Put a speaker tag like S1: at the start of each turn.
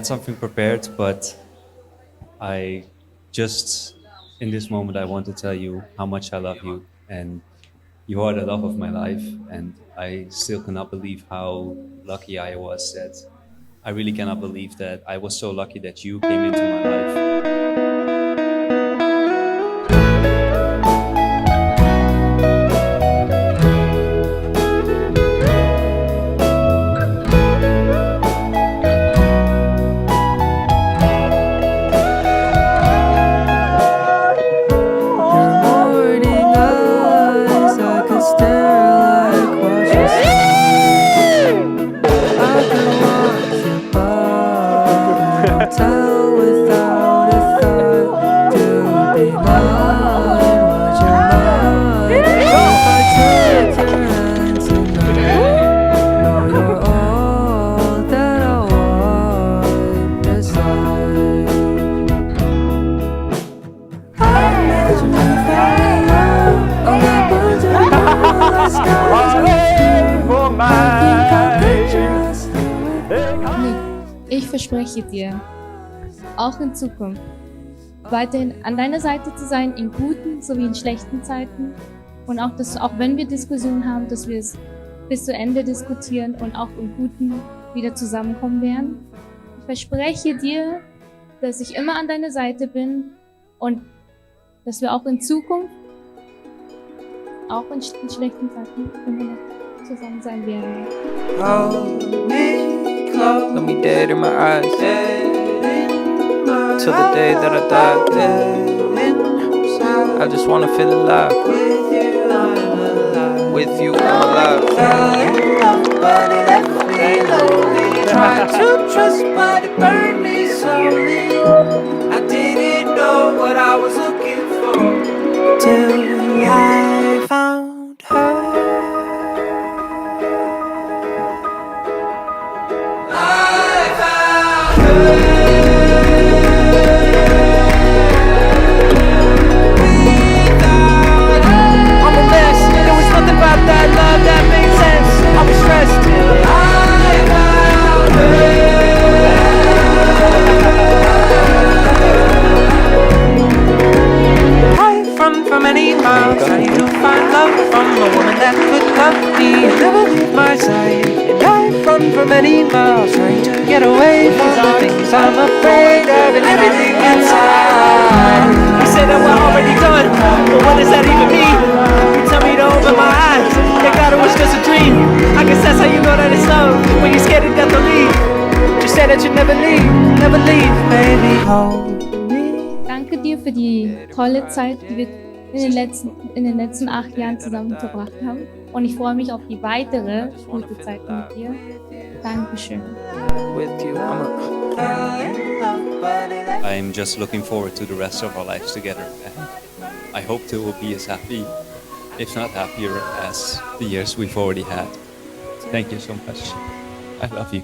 S1: had something prepared, but I just, in this moment, I want to tell you how much I love you, and you are the love of my life, and I still cannot believe how lucky I was that I really cannot believe that I was so lucky that you came into my life.
S2: Ich verspreche dir, auch in Zukunft, weiterhin an deiner Seite zu sein, in guten sowie in schlechten Zeiten. Und auch, dass, auch wenn wir Diskussionen haben, dass wir es bis zu Ende diskutieren und auch im Guten wieder zusammenkommen werden. Ich verspreche dir, dass ich immer an deiner Seite bin und dass wir auch in Zukunft, auch in schlechten Zeiten, immer noch zusammen sein werden.
S3: Hold me close, look me dead in my eyes, till the day that I die. I just wanna feel alive. With you, I'm alive. Fell in love, but it left me lonely. Tried to trust, but it burned me slowly. I didn't know what I was looking for till I found her. I found her. That love that made sense. I was stressed till I found her. I've run for many miles, trying to find love from a woman that could love me and never leave my side. And I've run for many miles, trying to get away from the things I'm afraid of and everything inside. You say that we're already done, but what does that even mean? You tell me to open my eyes. Thank God it was just a dream. I guess that's how you know that it's love, when you're scared to death to leave. You said that you'd never leave, baby, hold me.
S2: Danke dir für die tolle Zeit, die wir in den letzten 8 Jahren zusammen verbracht haben. Und ich freue mich auf die weitere gute Zeit mit dir. Dankeschön.
S3: With you,
S1: I'm just looking forward to the rest of our lives together, and I hope to will be as happy, if not happier, as the years we've already had. Thank you so much. I love you.